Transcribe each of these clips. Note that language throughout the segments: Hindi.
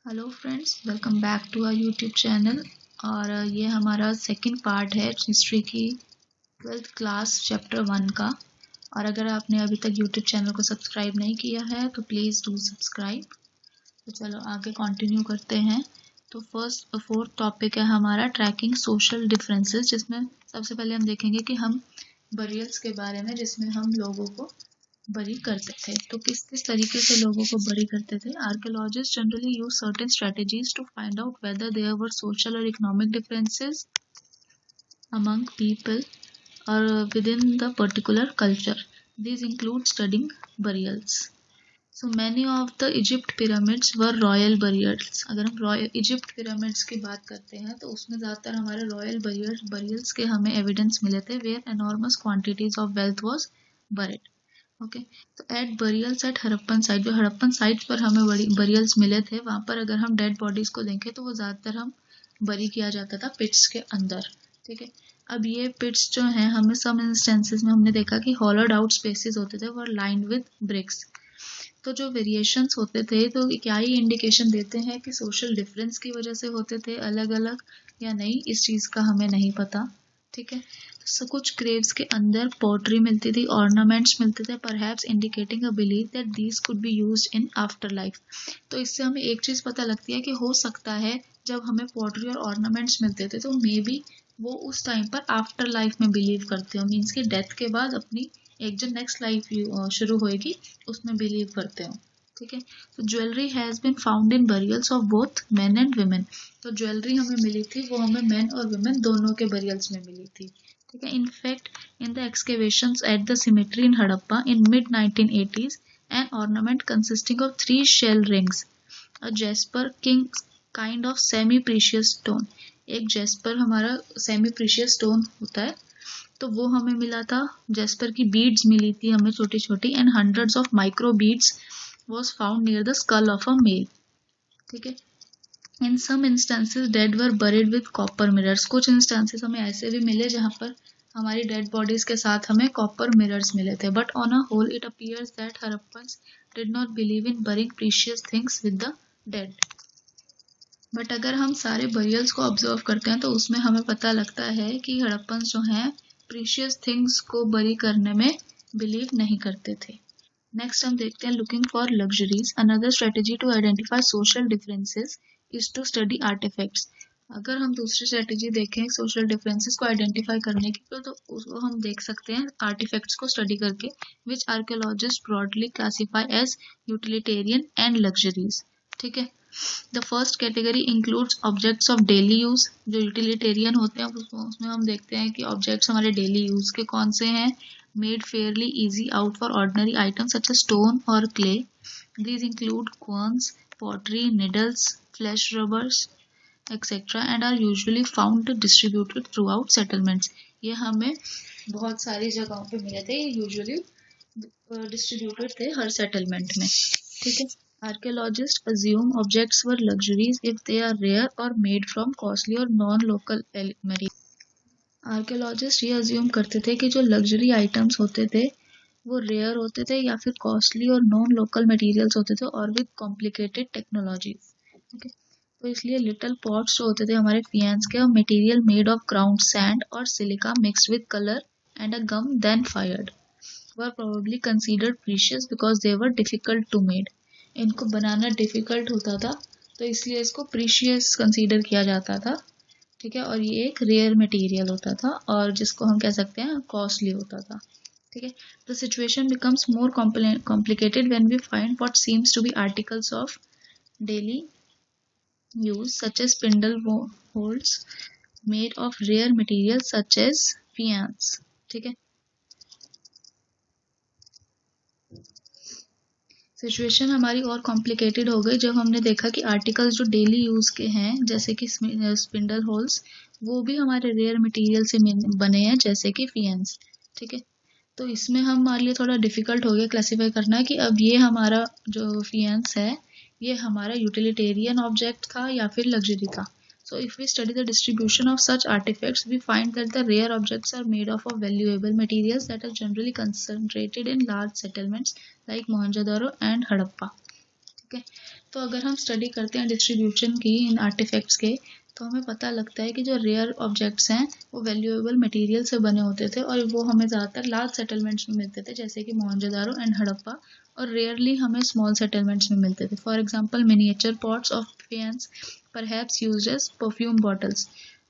Hello friends, welcome back to our YouTube channel. और ये हमारा सेकंड पार्ट है हिस्ट्री की 12th क्लास चैप्टर 1 का। और अगर आपने अभी तक यूट्यूब चैनल को सब्सक्राइब नहीं किया है तो प्लीज़ डू सब्सक्राइब। तो चलो आगे कंटिन्यू करते हैं। तो फोर्थ टॉपिक है हमारा ट्रैकिंग सोशल डिफरेंसेस, जिसमें सबसे पहले हम देखेंगे कि हम बरियल्स के बारे में, जिसमें हम लोगों को बरी करते थे। तो किस किस तरीके से लोगों को बरी करते थे? Archaeologist generally use certain strategies to find out whether there were social और economic differences among people or within the particular culture. These include studying burials. So many of the Egypt pyramids were royal burials. अगर हम रॉयल इजिप्ट पिरामिड्स की बात करते हैं तो उसमें ज़्यादातर हमारे रॉयल बरियल्स के हमें एविडेंस मिले थे, where enormous quantities of wealth was buried. Okay, तो at burials at Harappan site, जो हड़प्पन साइट पर हमें बरियल्स मिले थे, वहाँ पर अगर हम डेड बॉडीज को देखें तो वो ज़्यादातर हम बरी किया जाता था पिट्स के अंदर। ठीक है, अब ये पिट्स जो हैं, हमें सम इंस्टेंसेस में हमने देखा कि हॉलोड आउट स्पेसेस होते थे, वो लाइंड विद ब्रिक्स। तो जो वेरिएशंस होते थे तो क्या ही इंडिकेशन देते हैं कि सोशल डिफरेंस की वजह से होते थे अलग अलग या नहीं, इस चीज़ का हमें नहीं पता। ठीक है, तो कुछ ग्रेव्स के अंदर पोट्री मिलती थी, ऑर्नामेंट्स मिलते थे, perhaps indicating a belief that these could be used in after life. तो इससे हमें एक चीज़ पता लगती है कि हो सकता है जब हमें पोट्री और ऑर्नामेंट्स मिलते थे तो मे बी वो उस टाइम पर आफ्टर लाइफ में बिलीव करते हो, मीन्स कि डेथ के बाद अपनी एक जो नेक्स्ट लाइफ शुरू होएगी उसमें बिलीव करते हो। ठीक है, तो jewellery has been found in burials of both men and women. तो ज्वेलरी हमें मिली थी, वो हमें मेन और वुमेन दोनों के बरियल्स में मिली थी। ठीक है, in fact in the excavations at the cemetery in Harappa in mid 1980s an ornament consisting of 3 shell rings, a jasper king kind of semi precious stone. एक जेस्पर हमारा सेमी प्रीशियस स्टोन होता है, तो वो हमें मिला था। जेस्पर की बीड्स मिली थी हमें छोटी छोटी, and hundreds of micro beads was found near the skull of a male. ठीक है, in some instances dead were buried with copper mirrors. कुछ इंस्टेंसेस हमें ऐसे भी मिले जहाँ पर हमारी डेड बॉडीज के साथ हमें कॉपर मिरर्स मिले थे। But on a whole it appears that Harappans did not believe in burying precious things with the dead. But अगर हम सारे बरियल्स को ऑब्जर्व करते हैं तो उसमें हमें पता लगता है कि हड़प्पन्स जो हैं प्रीशियस थिंग्स को बरी करने में बिलीव नहीं करते थे। नेक्स्ट हम देखते हैं looking for luxuries. Another strategy to identify social differences is to study artifacts. अगर हम दूसरी स्ट्रेटेजी देखें सोशल डिफरेंसेस को आइडेंटिफाई करने की तो उसको हम देख सकते हैं आर्टिफैक्ट्स को स्टडी करके, which archaeologist broadly classify as utilitarian and luxuries. ठीक है, the first category includes objects of daily use. जो यूटिलिटेरियन होते हैं उसमें हम देखते हैं कि ऑब्जेक्ट्स हमारे डेली यूज के कौन से हैं, made fairly easy out for ordinary items such as stone or clay. These include querns, pottery, needles, flesh rubbers, etc. and are usually found distributed throughout settlements. ये हमें बहुत सारी जगहों पे मिले थे, यूजुअली डिस्ट्रीब्यूटेड थे हर सेटलमेंट में। ठीक है, archaeologists assume objects were luxuries if they are rare or made from costly or non-local materials. Archaeologist ये अज्यूम करते थे कि जो लग्जरी आइटम्स होते थे वो रेयर होते थे या फिर कॉस्टली और नॉन लोकल मटेरियल्स होते थे और विद कॉम्प्लिकेटेड टेक्नोलॉजीज। ओके, तो इसलिए लिटिल पॉट्स जो होते थे हमारे फियांस के, material made of ground sand और silica mixed with colour and a gum then fired were probably considered precious because they were difficult to made. इनको बनाना डिफिकल्ट होता था तो इसलिए इसको प्रीशियस कंसीडर किया जाता था। ठीक है, और ये एक रेयर मटेरियल होता था और जिसको हम कह सकते हैं कॉस्टली होता था। ठीक है, the situation becomes more complicated when we find what seems to be articles of daily use such as spindle holds made of rare material such as faience. ठीक है, सिचुएशन हमारी और कॉम्प्लिकेटेड हो गई जब हमने देखा कि आर्टिकल्स जो डेली यूज़ के हैं जैसे कि स्पिंडल होल्स वो भी हमारे रेयर मटेरियल से बने हैं जैसे कि फियांस। ठीक है, तो इसमें हमारे लिए थोड़ा डिफिकल्ट हो गया क्लासीफाई करना कि अब ये हमारा जो फियांस है ये हमारा यूटिलिटेरियन ऑब्जेक्ट था या फिर लग्जरी था। So if we study the distribution of such artifacts, we find that the rare objects are made of valuable materials that are generally concentrated in large settlements like Mohenjo-daro and Harappa. ठीक है। तो अगर हम स्टडी करते हैं डिस्ट्रीब्यूशन की इन आर्टिफैक्ट्स के, तो हमें पता लगता है कि जो रेयर ऑब्जेक्ट्स हैं वो वैल्यूएबल मटेरियल से बने होते थे और वो हमें ज़्यादातर लार्ज सेटलमेंट्स में मिलते थे, जैसे कि मोहनजोदारो एंड हड़प्पा, और रेयरली हमें स्मॉल सेटलमेंट्स में मिलते थे। For example miniature pots of faience perhaps used as perfume bottles.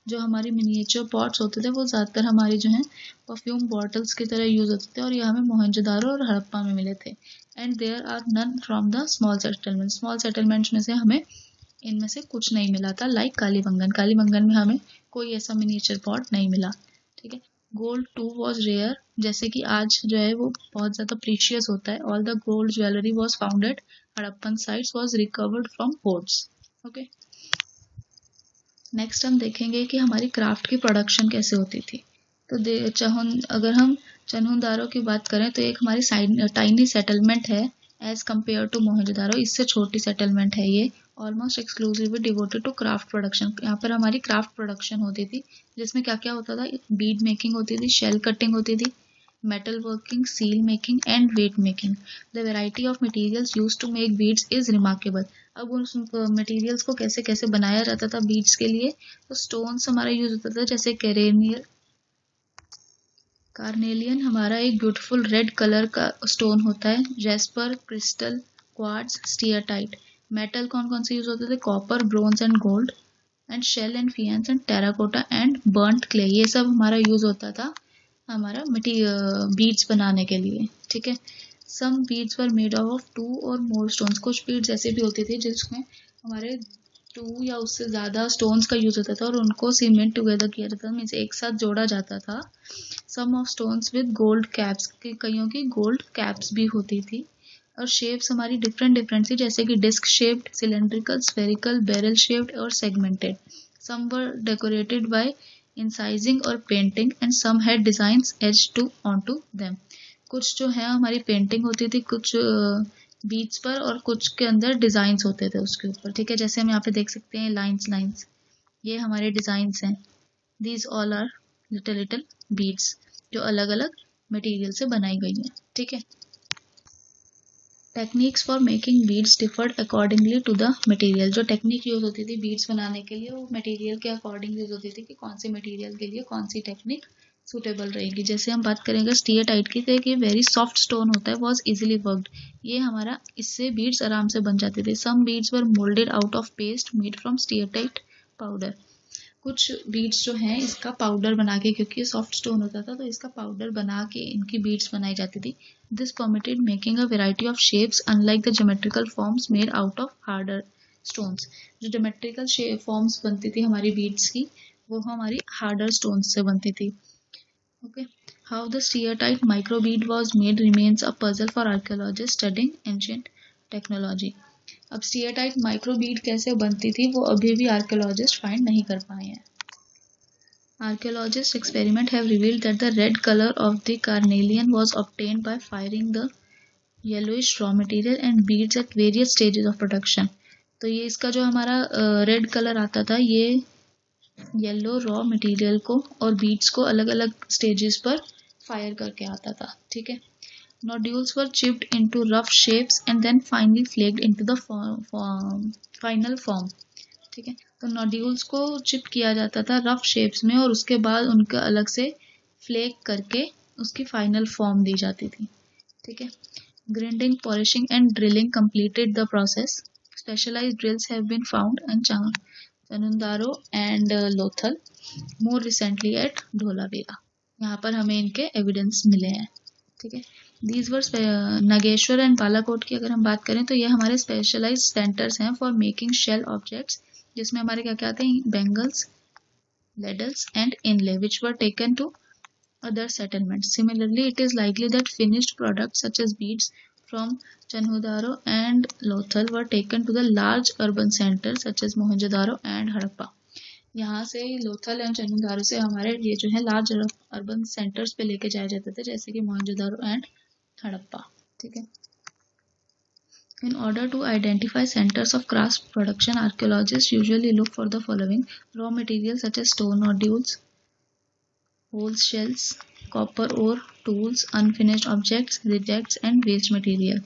जो हमारी मिनिएचर पॉट्स होते थे वो ज़्यादातर हमारी जो है परफ्यूम बॉटल्स की तरह यूज़ होते थे, और ये हमें मोहनजोदारो और हड़प्पा में मिले थे। And there are none from the small settlement. Small settlements में से हमें इनमें से कुछ नहीं मिला था, लाइक कालीबंगन। कालीबंगन में हमें कोई ऐसा मिनिएचर पॉट नहीं मिला। ठीक है। गोल्ड टू वॉज रेयर, जैसे कि आज जो है वो बहुत ज़्यादा प्रीशियस होता है। All the gold jewellery was founded Harappan sites was recovered from hoards. Okay. Next हम देखेंगे कि हमारी क्राफ्ट की प्रोडक्शन कैसे होती थी। तो अगर हम चन्हुदारो की बात करें तो एक हमारी टाइनी सेटलमेंट है एज कम्पेयर टू मोहनजोदारो। इससे छोटी सेटलमेंट है ये, almost exclusively devoted to craft production. यहाँ पर हमारी क्राफ्ट प्रोडक्शन होती थी, जिसमें क्या क्या होता था, बीड मेकिंग होती थी, शेल कटिंग होती थी, metal working, seal making and weight making. The variety of materials used to make beads is remarkable. अब उस मटेरियल्स को कैसे कैसे बनाया जाता था बीड्स के लिए, तो स्टोन्स हमारा यूज होता था, जैसे कार्नेलियन हमारा एक ब्यूटीफुल रेड कलर का स्टोन होता है, jasper, crystal, quartz, steatite. Metal कौन कौन से यूज होते थे, copper, bronze and gold, and shell and faience and terracotta and burnt clay. ये सब हमारा यूज होता था हमारा बीड्स बनाने के लिए। ठीक है। सम बीड्स वर मेड ऑफ 2 और मोर स्टोन्स। कुछ बीड्स ऐसे भी होते थे जिसमें हमारे 2 या उससे ज़्यादा स्टोन्स का यूज होता था और उनको सीमेंट टुगेदर किया जाता था, मीन्स एक साथ जोड़ा जाता था। Some of stones with gold caps, कईयों की गोल्ड कैप्स भी होती थी। और शेप्स हमारी डिफरेंट डिफरेंट थी, जैसे कि disc shaped, cylindrical, spherical, barrel shaped और segmented. Some were decorated by incising और painting and some had designs added to onto them. कुछ जो है हमारी पेंटिंग होती थी कुछ बीड्स पर, और कुछ के अंदर डिजाइंस होते थे उसके ऊपर। ठीक है। जैसे हम यहाँ पे देख सकते हैं लाइंस, ये हमारे डिजाइंस हैं। These all are little little beads जो अलग अलग मटेरियल से बनाई गई हैं। ठीक है। Techniques for making beads differed accordingly to the material. जो टेक्निक यूज होती थी बीड्स बनाने के लिए वो मटेरियल के अकॉर्डिंग यूज होती थी कि कौन से मटेरियल के लिए कौन सी टेक्निक सूटेबल रहेगी। जैसे हम बात करेंगे स्टीयरटाइट की, तो एक वेरी सॉफ्ट स्टोन होता है, वॉज इजिली वर्कड। ये हमारा इससे बीड्स आराम से बन जाते थे। Some beads were moulded out of paste made from steatite powder. कुछ बीड्स जो हैं इसका पाउडर बना के, क्योंकि ये सॉफ्ट स्टोन होता था तो इसका पाउडर बना के इनकी बीड्स बनाई जाती थी। This permitted making a variety of shapes unlike the geometrical forms made out of harder stones. जो ज्योमेट्रिकल फॉर्म्स बनती थी हमारी बीड्स की वो हमारी हार्डर स्टोन्स से बनती थी। Okay. How the steatite microbead was made remains a puzzle for archaeologist studying ancient technology. अब स्टीयरटाइट माइक्रोबीड कैसे बनती थी वो अभी भी आर्कियोलॉजिस्ट फाइंड नहीं कर पाए हैं। Archaeologists' experiments have revealed that the red color of the carnelian was obtained by firing the yellowish raw material and beads at various stages of production. तो ये इसका जो हमारा रेड कलर आता था ये येलो रॉ मटेरियल को और बीड्स को अलग अलग स्टेजेस पर फायर करके आता था। ठीक है। Nodules were chipped into rough shapes and then finally flaked into the final form. ठीक है। तो नोड्यूल्स को चिप किया जाता था रफ शेप्स में और उसके बाद उनका अलग से फ्लेक करके उसकी फाइनल फॉर्म दी जाती थी। ठीक है। Grinding, polishing and drilling completed the process. Specialised drills have been found in Chanhudaro and Lothal, more recently at Dholavira. यहाँ पर हमें इनके एविडेंस मिले हैं। ठीक है। These were Nageshwar and Balakot की अगर हम बात करें तो ये हमारे स्पेशलाइज्ड सेंटर्स हैं फॉर मेकिंग शेल ऑब्जेक्ट्स, जिसमें हमारे क्या क्या आते हैं, bangles, ladles and inlay which were taken to other settlements. Similarly it is likely that finished products such as beads from Chanhudaro and Lothal were taken to the large urban centres such as Mohenjodaro and Harappa. यहाँ से लोथल एंड चन्हुदारो से हमारे ये जो है लार्ज अर्बन सेंटर्स पे लेके जाए जाते थे, जैसे कि मोहनजोदारो एंड हड़प्पा। ठीक है। In order to identify centers of craft production, archaeologists usually look for the following: raw materials such as stone nodules, whole shells, copper ore, tools, unfinished objects, rejects and waste material.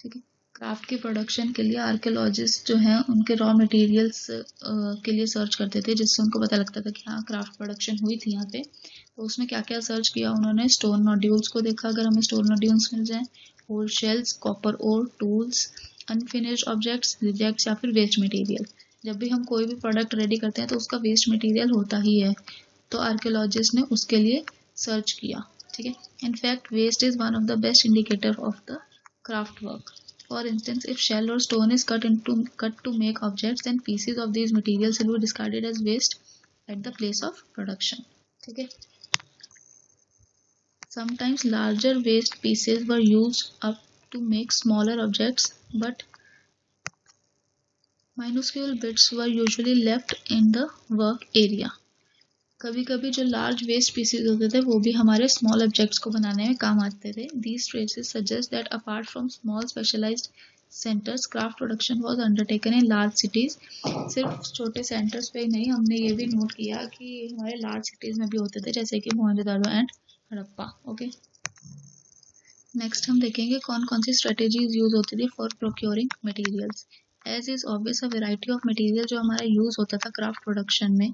ठीक है। क्राफ्ट की प्रोडक्शन के लिए आर्कियोलॉजिस्ट जो हैं उनके रॉ मटेरियल्स के लिए सर्च करते थे, जिससे उनको पता लगता था कि हाँ क्राफ्ट प्रोडक्शन हुई थी यहाँ पे। तो उसमें क्या क्या सर्च किया उन्होंने, स्टोन नोड्यूल्स को देखा, अगर हमें स्टोन नोड्यूल्स मिल जाएं, old shells, copper ore, tools, unfinished objects, rejects या फिर वेस्ट मटेरियल। जब भी हम कोई भी प्रोडक्ट रेडी करते हैं तो उसका वेस्ट मटेरियल होता ही है, तो आर्कियोलॉजिस्ट ने उसके लिए सर्च किया। ठीक है, in fact waste is one of the best indicator of the craft work. For instance, if shell or stone is cut to make objects, then pieces of these materials will be discarded as waste at the place of production. ठीक है. Sometimes larger waste pieces were used up to make smaller objects, but minuscule bits were usually left in the work area. कभी कभी जो लार्ज वेस्ट पीसेज होते थे वो भी हमारे स्मॉल ऑब्जेक्ट्स को बनाने में काम आते थे. These traces suggest that apart from small specialized centres, craft production was undertaken in large cities. सिर्फ छोटे सेंटर्स पे ही नहीं, हमने ये भी नोट किया कि हमारे लार्ज सिटीज में भी होते थे, जैसे कि Mohenjodaro and Harappa. Okay, next हम देखेंगे कौन कौन सी स्ट्रेटेजीज यूज होती थी for procuring materials. As is obvious, a variety of material जो हमारा यूज होता था क्राफ्ट प्रोडक्शन में,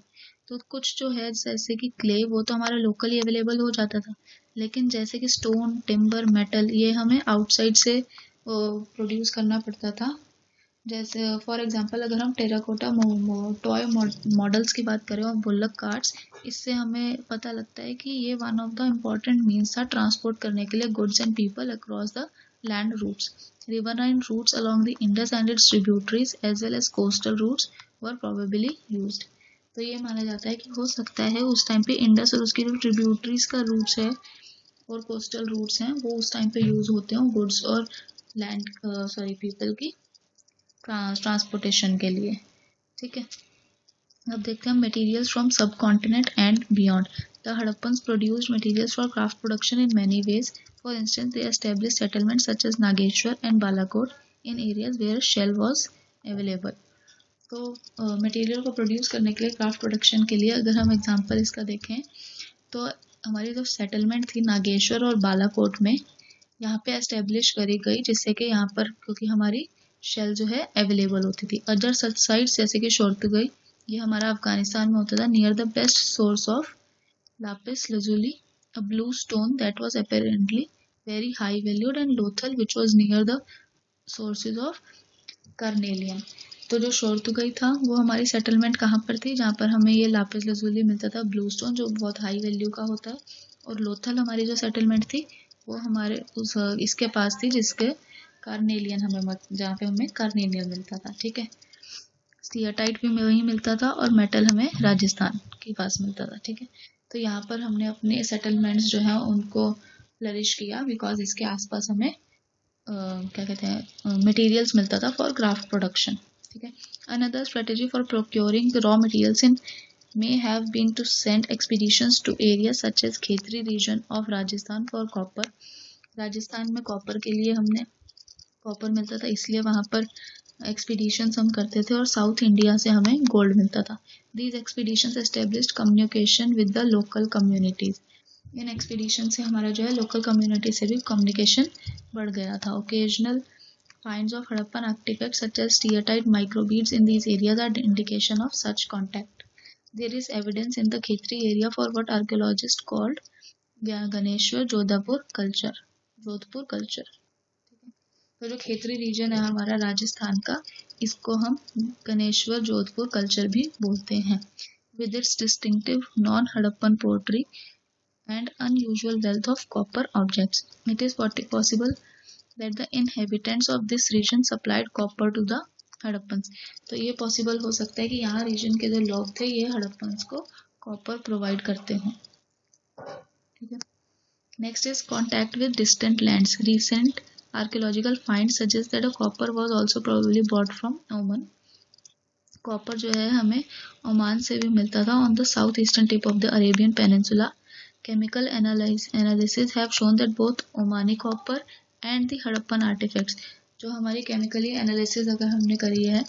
तो कुछ जो है जैसे कि क्ले, वो तो हमारा लोकली अवेलेबल हो जाता था, लेकिन जैसे कि स्टोन, टिम्बर, मेटल, ये हमें आउटसाइड से प्रोड्यूस करना पड़ता था. जैसे फॉर एग्जांपल अगर हम टेराकोटा टॉय मॉडल्स की बात करें और बुल्लक कार्ट्स, इससे हमें पता लगता है कि ये one of the important means था ट्रांसपोर्ट करने के लिए goods and people across the land routes. Riverine routes along the Indus and its tributaries as well as coastal routes were probably used. तो ये माना जाता है कि हो सकता है उस टाइम पे इंडस और उसकी जो ट्रिब्यूटरीज का रूट्स है और कोस्टल रूट्स हैं वो उस टाइम पे यूज होते हैं गुड्स और लैंड पीपल की ट्रांसपोर्टेशन के लिए. ठीक है, अब देखते हैं materials from subcontinent and beyond. The Harappans produced materials for craft production in many ways. For instance they established settlements such as Nageshwar and Balakot in areas where shell was available. तो मटेरियल को प्रोड्यूस करने के लिए क्राफ्ट प्रोडक्शन के लिए अगर हम एग्जांपल इसका देखें तो हमारी जो सेटलमेंट थी नागेश्वर और बालाकोट में, यहाँ पे एस्टेब्लिश करी गई, जिससे कि यहाँ पर क्योंकि हमारी शेल जो है अवेलेबल होती थी. अदर सच साइट्स जैसे कि शोर्तगई, ये हमारा अफगानिस्तान में होता था, near the best source of lapis lazuli, a blue stone that was apparently very high valued, and Lothal which was near the sources of carnelian. तो जो शोर्तगई था वो हमारी सेटलमेंट कहाँ पर थी, जहाँ पर हमें ये लापिस लजुली मिलता था, ब्लू स्टोन जो बहुत हाई वैल्यू का होता है, और लोथल हमारी जो सेटलमेंट थी वो हमारे उस इसके पास थी जिसके कार्नेलियन हमें, जहाँ पे हमें कार्नेलियन मिलता था. ठीक है, स्टीयरटाइट भी वहीं मिलता था और मेटल हमें राजस्थान के पास मिलता था. ठीक है, तो यहाँ पर हमने अपने सेटलमेंट्स जो है उनको फ्लरिश किया बिकॉज इसके आसपास हमें क्या कहते हैं मटेरियल्स मिलता था फॉर क्राफ्ट प्रोडक्शन. ठीक है, another strategy for procuring the raw materials in may have been to send expeditions to areas such as Khetri region of Rajasthan for copper. Rajasthan में कॉपर के लिए हमने कॉपर मिलता था, इसलिए वहाँ पर एक्सपीडिशंस हम करते थे, और साउथ इंडिया से हमें गोल्ड मिलता था. These expeditions established communication with the local communities. In expedition से हमारा जो है लोकल कम्युनिटी से भी कम्युनिकेशन बढ़ गया था. Occasional finds of Harappan artifacts such as steatite microbeads in these areas are indication of such contact. There is evidence in the Khetri area for what archaeologists called Ganeshwar Jodhpur culture. तो जो खेतरी रीजन है हमारा राजस्थान का, इसको हम गणेश्वर जोधपुर कल्चर भी बोलते हैं. With its distinctive non-Harappan pottery and unusual wealth of copper objects, it is possible that the inhabitants of this region supplied copper to the Harappans. तो ये पॉसिबल हो सकता है कि यहाँ रीजन के जो लोग थे ये हड़प्पन्स को कॉपर प्रोवाइड करते हों. ठीक है, next is contact with distant lands. Recent archaeological find suggest that a copper was also probably bought from Oman. Copper जो है हमें ओमान से भी मिलता था on the south eastern tip of the Arabian peninsula. Chemical analysis have shown that both Omani copper and the Harappan artifacts. जो हमारी केमिकली एनालिसिस अगर हमने करी है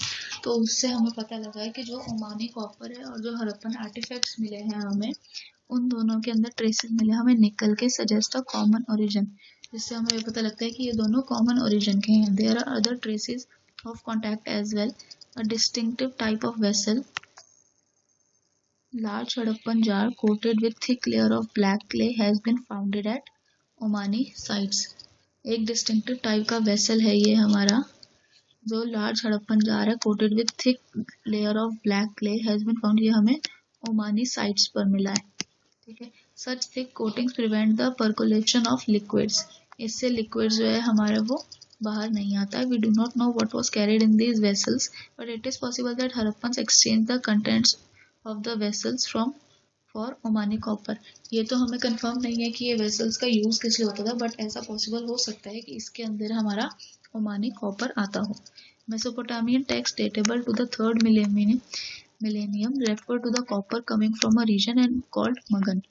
तो उससे हमें पता लगा है कि जो ओमानी कॉपर है और जो हड़प्पन आर्टिफैक्ट्स मिले हैं हमें, उन दोनों के अंदर ट्रेसेस मिले हमें निकल के सजेस्ट अ कॉमन ओरिजिन. जिससे हमें पता लगता है कि ये दोनों कॉमन ओरिजिन के हैं. There are other traces of contact as well. A distinctive type of vessel, large Harappan jar coated with thick layer of black clay has been found at Omani sites. एक डिस्टिंक्टिव टाइप का वेसल है ये हमारा, जो लार्ज हड़प्पन जार है coated with thick layer of black clay has been found. ये हमें ओमानी साइट्स पर मिला है. ठीक है. Such thick coatings prevent the percolation of liquids. इससे लिक्विड्स जो है हमारे वो बाहर नहीं आता है. We do not know what was carried in these vessels, but it is possible that Harappans exchange the contents of the vessels from for Omani copper. ये तो हमें कंफर्म नहीं है कि ये वेसल्स का यूज किस लिए होता था, बट ऐसा पॉसिबल हो सकता है कि इसके अंदर हमारा ओमानी कॉपर आता हो. Mesopotamian text datable to the third millennium refer to the copper coming from a region and called Magan,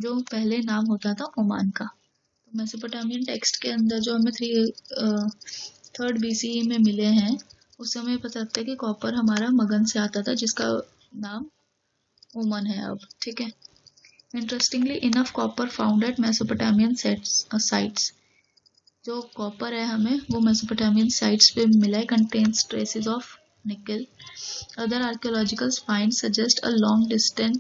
जो पहले नाम होता था ओमान का. तो मेसोपोटामियन टेक्स्ट के अंदर जो हमें थर्ड BCE में मिले हैं, उससे हमें पता लगता है कि कॉपर हमारा मगन से आता था, जिसका नाम ओमान है अब. ठीक है. Interestingly enough copper found at Mesopotamian sites. जो कॉपर है हमें वो मेसोपोटामियन साइट्स पे मिला है. Contains traces of nickel. Other archaeological finds suggest a long distance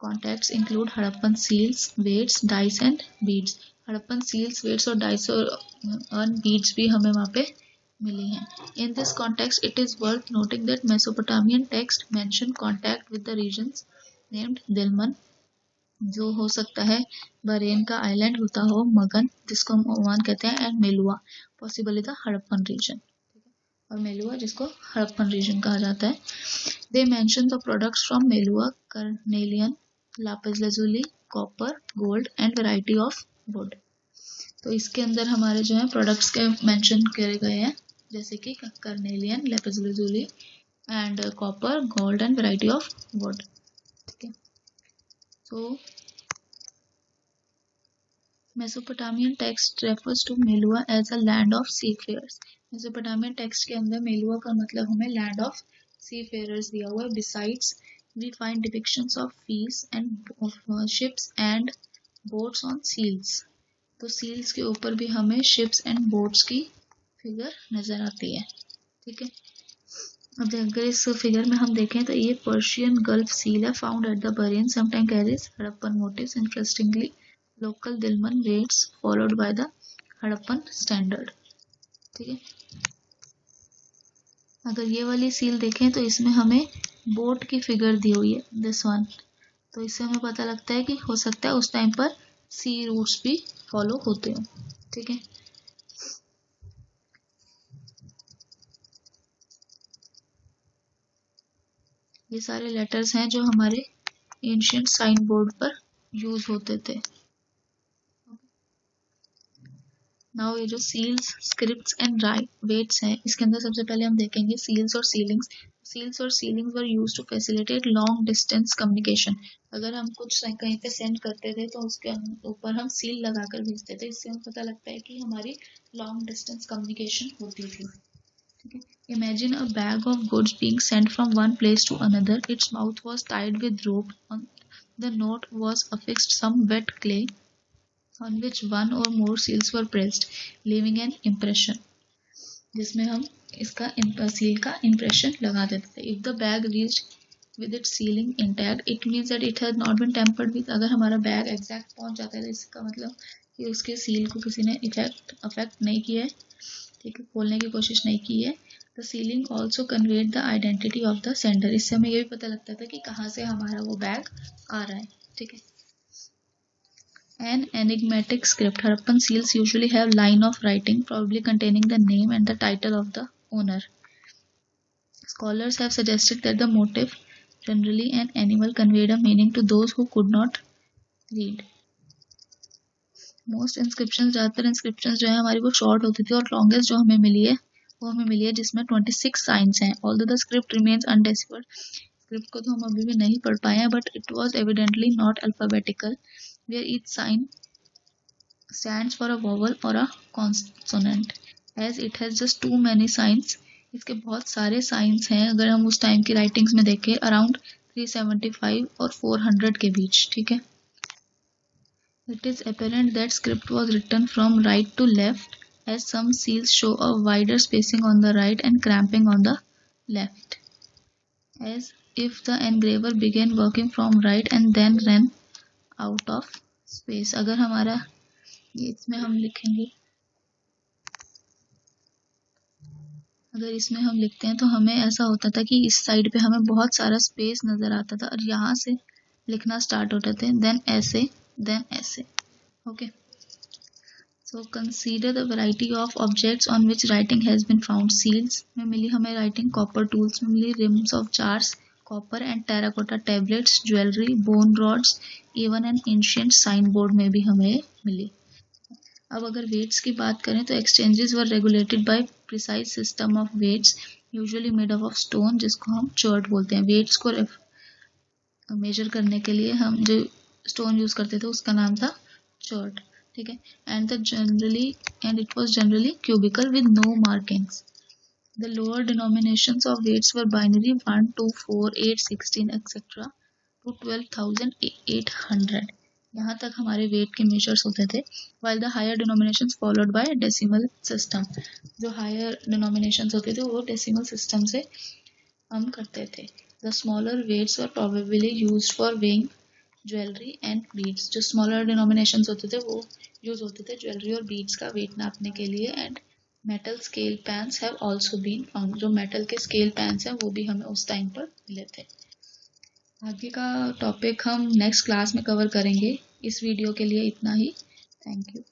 contacts include Harappan seals, weights, dice and beads. Harappan seals, weights और डाइस और बीड्स भी हमें वहाँ पे मिली हैं. In this context, it is worth noting that Mesopotamian text mention contact with the regions named Dilmun, जो हो सकता है बरेन का आइलैंड होता हो, मगन जिसको हम ओमान कहते हैं, and Meluhha possibly the Harappan region, और मेलुआ जिसको हड़प्पन रीजन कहा जाता है. They mention the products from Meluhha, carnelian, lapis lazuli, copper, gold and variety of wood. तो इसके अंदर हमारे जो है प्रोडक्ट्स के मेंशन किए गए हैं, जैसे कि carnelian, lapis lazuli and copper, gold and variety of would. ठीक है. So, Mesopotamian text refers to Melua as a land of seafarers. Mesopotamian text के अंदर मेलुआ का मतलब हमें land of seafarers दिया हुआ है. Besides, we find depictions of feasts and of ships and boats on seals. तो seals के ऊपर भी हमें ships and boats की फिगर नजर आती है. ठीक है. अब अगर इस फिगर में हम देखें तो ये पर्शियन गल्फ सील है, found at the Bahrain, sometime carries Harappan motifs. Interestingly local Dilmun weights followed by the Harappan standard. ठीक है. अगर ये वाली सील देखें तो इसमें हमें बोट की फिगर दी हुई है, दिस वन. तो इससे हमें पता लगता है कि हो सकता है उस टाइम पर सी रूट्स भी फॉलो होते हो. ठीक है. ये सारे लेटर्स हैं जो हमारे एंशिएंट साइन बोर्ड पर यूज होते थे. नाउ ये जो सील्स, स्क्रिप्ट्स एंड वेट्स हैं, इसके अंदर सबसे पहले हम देखेंगे सील्स और सीलिंग्स. सील्स और sealings were used to facilitate long distance communication. अगर हम कुछ कहीं पे सेंड करते थे तो उसके ऊपर हम सील लगाकर भेजते थे. इससे हमें पता लगता है कि हमारी लॉन्ग डिस्टेंस कम्युनिकेशन होती थी. ठीक है. Imagine a bag of goods being sent from one place to another. Its mouth was tied with rope. On the note was affixed some wet clay on which one or more seals were pressed, leaving an impression. जिसमें हम इसका सील का impression लगा देते थे. If the bag reached with its sealing intact, it means that it has not been tampered with. अगर हमारा बैग एग्जैक्ट पहुंच जाता है तो इसका मतलब कि उसके सील को किसी ने अफेक्ट नहीं किया है. ठीक है. खोलने की कोशिश नहीं की है. The sealing also conveyed the identity of the sender. इससे हमें ये भी पता लगता था कि कहाँ से हमारा वो बैग आ रहा है. ठीक है. An enigmatic script. Harappan seals usually have line of writing, probably containing the name and the title of the owner. Scholars have suggested that the motif, generally an animal, conveyed a meaning to those who could not read. Most inscriptions, ज़्यादातर inscriptions जो है हमारी वो short होती थी, और longest जो हमें मिली है वो हमें मिली है जिसमें 26 साइंस हैं. Although the script remains undeciphered, script को तो हम अभी भी नहीं पढ़ पाए हैं, but it was evidently not alphabetical, where each sign stands for a vowel or a consonant. As it has just too many signs, इसके बहुत सारे साइंस हैं. अगर हम उस टाइम की राइटिंग्स में देखें, अराउंड 375 और 400 के बीच. ठीक है. It is apparent that script was written from right to left, as some seals show a wider spacing on the right and cramping on the left, as if the engraver began working from right and then ran out of space. अगर हमारा ये इसमें हम लिखेंगे, अगर इसमें हम लिखते हैं तो हमें ऐसा होता था कि इस साइड पे हमें बहुत सारा स्पेस नज़र आता था और यहाँ से लिखना स्टार्ट होते थे, देन ऐसे. Okay, so consider the variety of objects on which writing has been found. Seals में मिली हमें राइटिंग, कॉपर टूल्स में मिली, rims of jars, copper and terracotta tablets, jewellery, bone rods, even an ancient sign board में भी हमें मिली. अब अगर वेट्स की बात करें तो exchanges were regulated by precise system of weights usually made up of stone, जिसको हम चर्ट बोलते हैं. वेट्स को मेजर करने के लिए हम जो स्टोन यूज करते थे उसका नाम था चर्ट. ठीक है, and it was generally cubical with no markings. The lower denominations of weights were binary 1, 2, 4, 8, 16 etc. to 12,800. यहाँ तक हमारे वेट के मेजर्स होते थे. while the higher denominations followed by decimal system. जो हायर डिनोमिनेशंस होते थे वो डेसिमल सिस्टम से हम करते थे. The smaller weights were probably used for weighing jewellery and beads. जो स्मॉलर डिनोमिनेशंस होते थे वो यूज होते थे ज्वेलरी और बीड्स का वेट नापने के लिए. And metal scale pans have also been found. जो मेटल के स्केल पैन्स हैं वो भी हमें उस टाइम पर मिले थे. आगे का टॉपिक हम नेक्स्ट क्लास में कवर करेंगे. इस वीडियो के लिए इतना ही. Thank you.